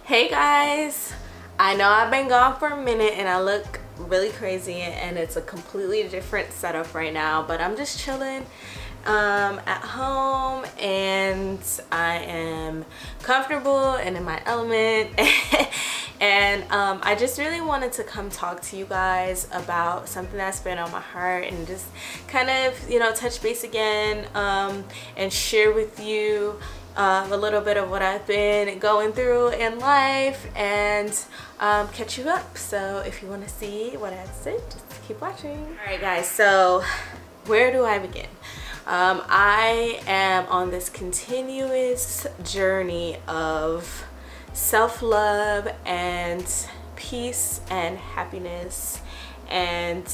Hey guys, I know I've been gone for a minute and I look really crazy and it's a completely different setup right now, but I'm just chilling at home and I am comfortable and in my element and I just really wanted to come talk to you guys about something that's been on my heart and just kind of, you know, touch base again and share with you a little bit of what I've been going through in life and catch you up. So if you want to see what I have to say, just keep watching. Alright guys, so where do I begin? I am on this continuous journey of self-love and peace and happiness and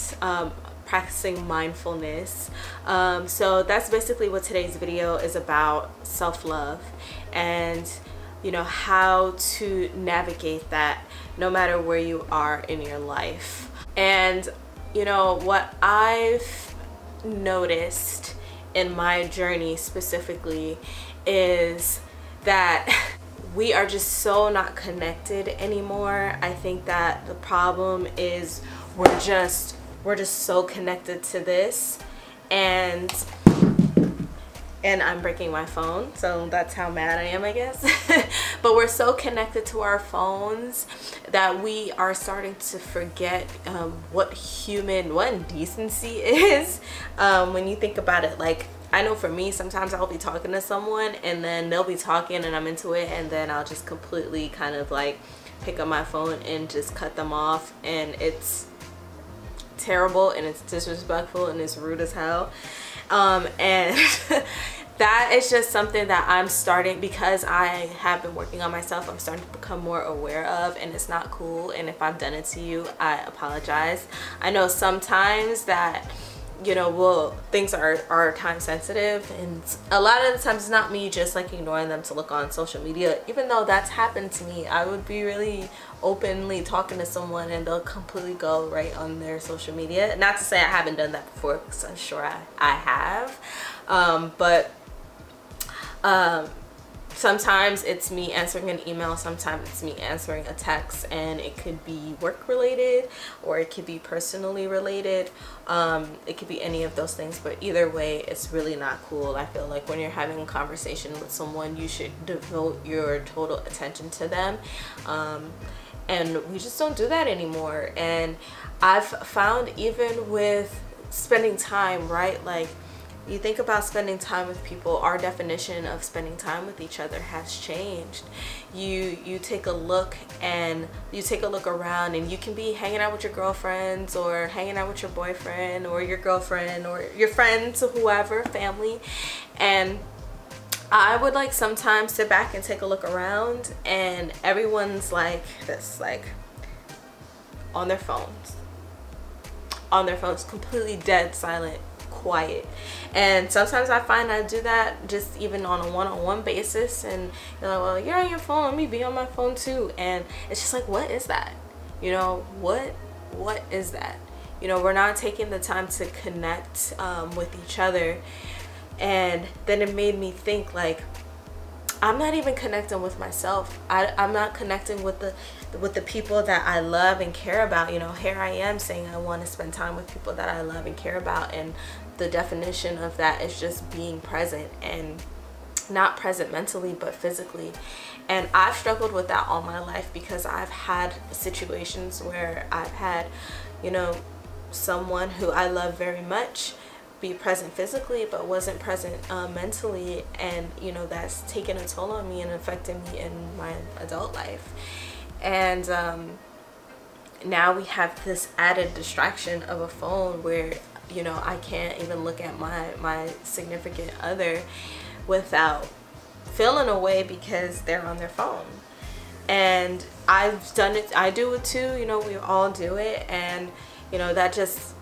practicing mindfulness. So that's basically what today's video is about, self-love and, you know, how to navigate that no matter where you are in your life. And you know what I've noticed in my journey specifically is that we are just so not connected anymore. I think that the problem is we're just so connected to this, and I'm breaking my phone, so that's how mad I am, I guess. But we're so connected to our phones that we are starting to forget what decency is. When you think about it, like, I know for me, sometimes I'll be talking to someone and then they'll be talking and I'm into it, and then I'll just completely kind of like pick up my phone and just cut them off, and it's terrible and it's disrespectful and it's rude as hell. And that is just something that I'm starting, because I have been working on myself, I'm starting to become more aware of, and it's not cool. And if I've done it to you, I apologize. I know sometimes that, you know, well, things are time sensitive, and a lot of the times it's not me just like ignoring them to look on social media. Even though that's happened to me, I would be really openly talking to someone and they'll completely go right on their social media. Not to say I haven't done that before, because I'm sure I have, but sometimes it's me answering an email, sometimes it's me answering a text, and it could be work related or it could be personally related. It could be any of those things, but either way, it's really not cool. I feel like when you're having a conversation with someone, you should devote your total attention to them. And we just don't do that anymore. And I've found, even with spending time, right, like, you think about spending time with people, our definition of spending time with each other has changed. You take a look and you take a look around, and you can be hanging out with your girlfriends or hanging out with your boyfriend or your girlfriend or your friends or whoever, family, and I would like sometimes sit back and take a look around, and everyone's like this, like on their phones, completely dead silent, quiet. And sometimes I find I do that just even on a one-on-one basis, and you're like, well, you're on your phone, let me be on my phone too. And it's just like, what is that? You know, what is that? You know, we're not taking the time to connect with each other. And then it made me think, like, I'm not even connecting with myself. I'm not connecting with the people that I love and care about. You know, here I am saying I want to spend time with people that I love and care about, and the definition of that is just being present, and not present mentally but physically. And I've struggled with that all my life, because I've had situations where I've had, you know, someone who I love very much be present physically but wasn't present mentally, and you know, that's taken a toll on me and affected me in my adult life. And now we have this added distraction of a phone where, you know, I can't even look at my significant other without feeling a way because they're on their phone. And I've done it, I do it too, you know, we all do it. And you know, that just,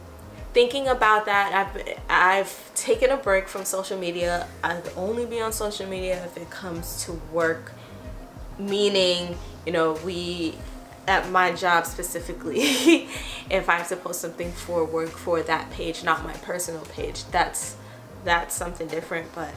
thinking about that, I've taken a break from social media. I'd only be on social media if it comes to work, meaning, you know, at my job specifically, if I have to post something for work for that page, not my personal page, that's something different. But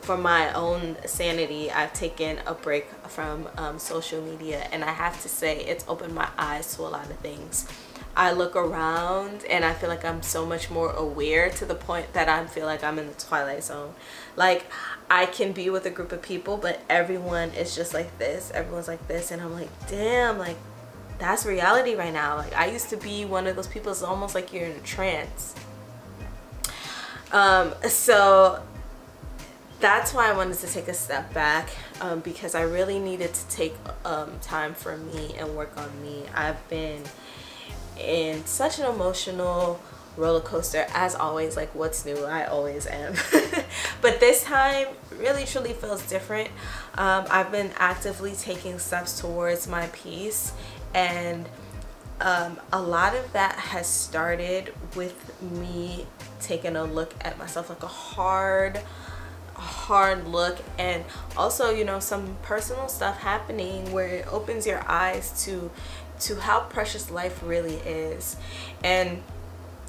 for my own sanity, I've taken a break from social media, and I have to say it's opened my eyes to a lot of things. I look around and I feel like I'm so much more aware, to the point that I feel like I'm in the twilight zone. Like, I can be with a group of people, but everyone is just like this, everyone's like this, and I'm like, damn, like, that's reality right now. Like, I used to be one of those people. It's almost like you're in a trance. So that's why I wanted to take a step back, because I really needed to take time for me and work on me. I've been in such an emotional roller coaster, as always. Like, what's new? I always am. But this time really truly feels different. I've been actively taking steps towards my peace, and a lot of that has started with me taking a look at myself, like a hard look, and also, you know, some personal stuff happening where it opens your eyes to how precious life really is. And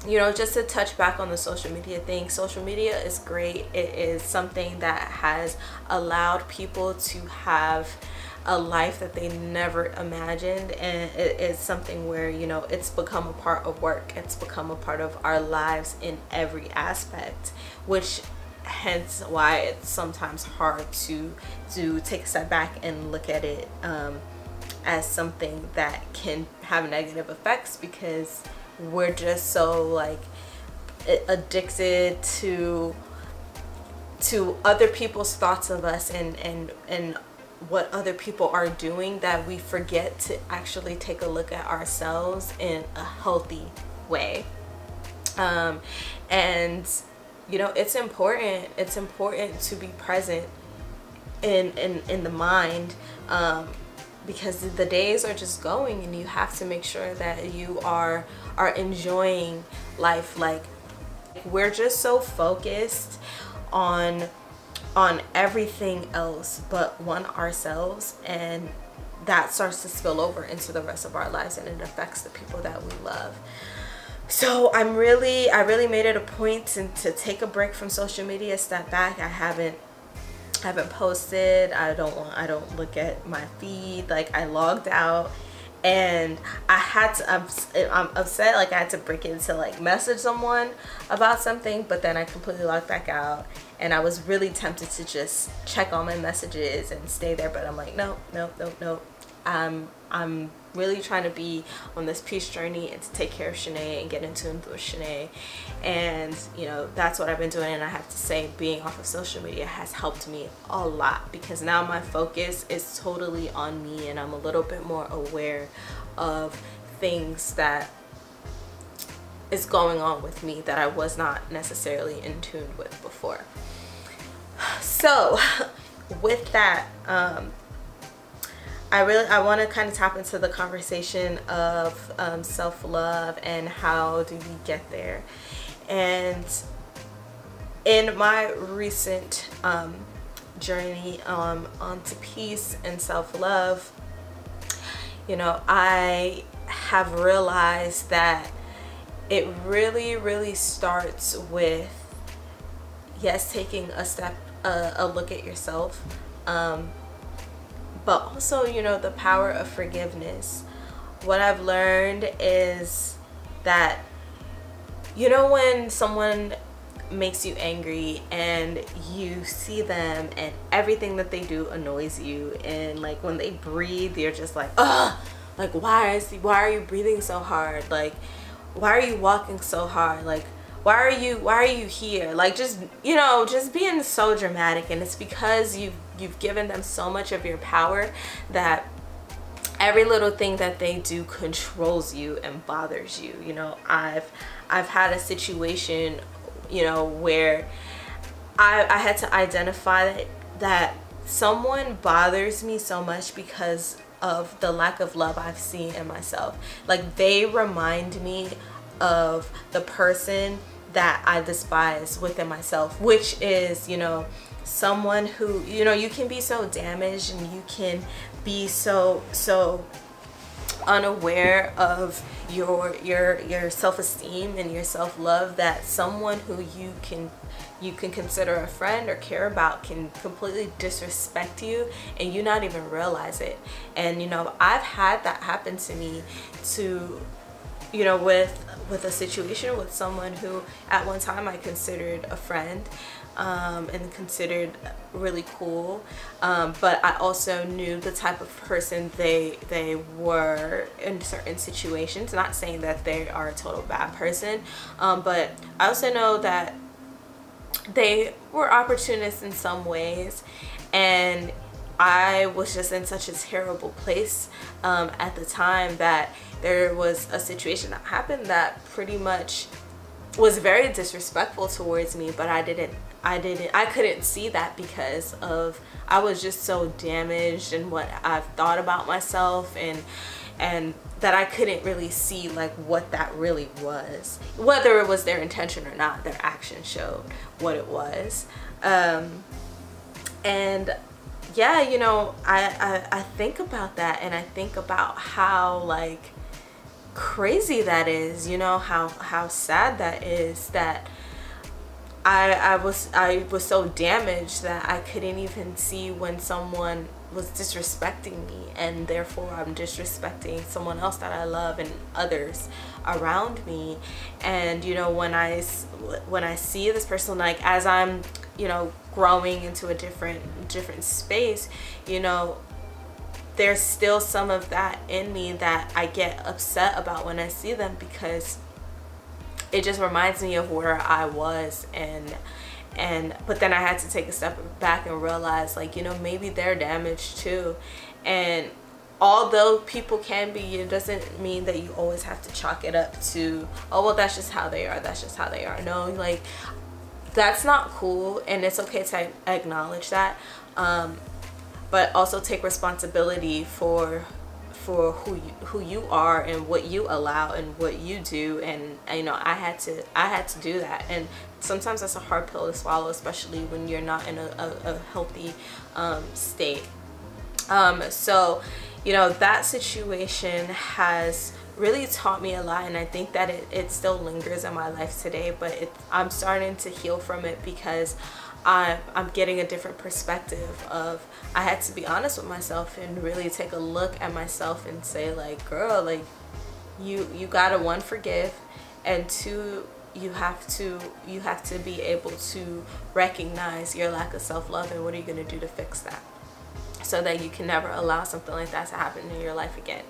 you know, just to touch back on the social media thing, social media is great. It is something that has allowed people to have a life that they never imagined, and it is something where, you know, it's become a part of work, it's become a part of our lives in every aspect, which hence why it's sometimes hard to take a step back and look at it as something that can have negative effects, because we're just so like addicted to other people's thoughts of us and what other people are doing, that we forget to actually take a look at ourselves in a healthy way. And you know, it's important to be present in the mind, because the days are just going, and you have to make sure that you are enjoying life. Like, we're just so focused on everything else but ourselves, and that starts to spill over into the rest of our lives, and it affects the people that we love. So I really made it a point to take a break from social media, step back. I haven't posted. I don't look at my feed. Like, I logged out, and I'm upset. Like, I had to break into like message someone about something, but then I completely logged back out, and I was really tempted to just check all my messages and stay there, but I'm like, no. I'm really trying to be on this peace journey and to take care of Shenay and get in tune with Shenay, and you know, that's what I've been doing. And I have to say, being off of social media has helped me a lot, because now my focus is totally on me, and I'm a little bit more aware of things that is going on with me that I was not necessarily in tune with before. So with that, I want to kind of tap into the conversation of self-love and how do we get there. And in my recent journey onto peace and self-love, you know, I have realized that it really starts with, yes, taking a look at yourself, but also, you know, the power of forgiveness. What I've learned is that, you know, when someone makes you angry and you see them and everything that they do annoys you, and like when they breathe, you're just like, ugh, like why are you breathing so hard? Like, why are you walking so hard? Like, why are you here? Like, just, you know, just being so dramatic. And it's because you've given them so much of your power that every little thing that they do controls you and bothers you. You know, I've had a situation, you know, where I had to identify that someone bothers me so much because of the lack of love I've seen in myself. Like, they remind me of the person that I despise within myself, which is, you know, someone who, you know, you can be so damaged and you can be so unaware of your self-esteem and your self-love, that someone who you can consider a friend or care about can completely disrespect you and you not even realize it. And you know, I've had that happen to me to, you know, with a situation with someone who at one time I considered a friend, and considered really cool, but I also knew the type of person they were in certain situations. Not saying that they are a total bad person, but I also know that they were opportunists in some ways, and I was just in such a terrible place at the time that there was a situation that happened that pretty much was very disrespectful towards me, but I couldn't see that because of, I was just so damaged in what I've thought about myself, and that I couldn't really see like what that really was, whether it was their intention or not. Their action showed what it was. And yeah, you know, I think about that, and I think about how like crazy that is, you know, how sad that is, that I was so damaged that I couldn't even see when someone was disrespecting me, and therefore I'm disrespecting someone else that I love and others around me. And you know, when I see this person, like as I'm, you know, growing into a different space, you know, there's still some of that in me that I get upset about when I see them, because it just reminds me of where I was, but then I had to take a step back and realize, like, you know, maybe they're damaged too. And although people can be, it doesn't mean that you always have to chalk it up to, oh well, that's just how they are, that's just how they are. No, like, that's not cool, and it's okay to acknowledge that, but also take responsibility for who you are and what you allow and what you do. And you know, I had to do that, and sometimes that's a hard pill to swallow, especially when you're not in a healthy state. So you know, that situation has really taught me a lot, and I think that it still lingers in my life today, but I'm starting to heal from it, because I'm getting a different perspective of, I had to be honest with myself and really take a look at myself and say, like, girl, like, you gotta, one, forgive, and two, you have to be able to recognize your lack of self-love, and what are you gonna do to fix that, so that you can never allow something like that to happen in your life again.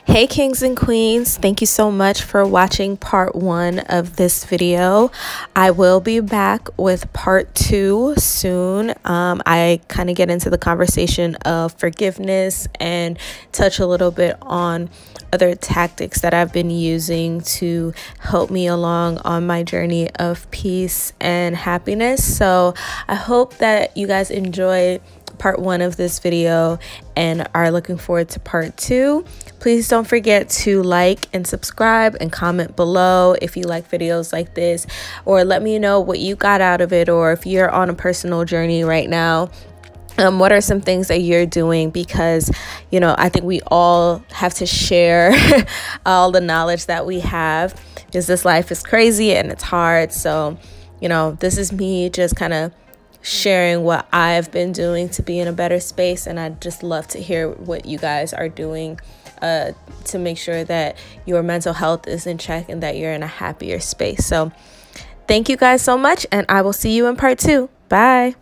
Hey kings and queens, thank you so much for watching part 1 of this video. I will be back with part 2 soon. I kind of get into the conversation of forgiveness and touch a little bit on other tactics that I've been using to help me along on my journey of peace and happiness. So I hope that you guys enjoyed part 1 of this video and are looking forward to part 2. Please don't forget to like and subscribe and comment below if you like videos like this, or let me know what you got out of it, or if you're on a personal journey right now, what are some things that you're doing, because you know, I think we all have to share all the knowledge that we have, because this life is crazy and it's hard. So you know, this is me just kind of sharing what I've been doing to be in a better space, and I'd just love to hear what you guys are doing to make sure that your mental health is in check and that you're in a happier space. So thank you guys so much, and I will see you in part 2. Bye.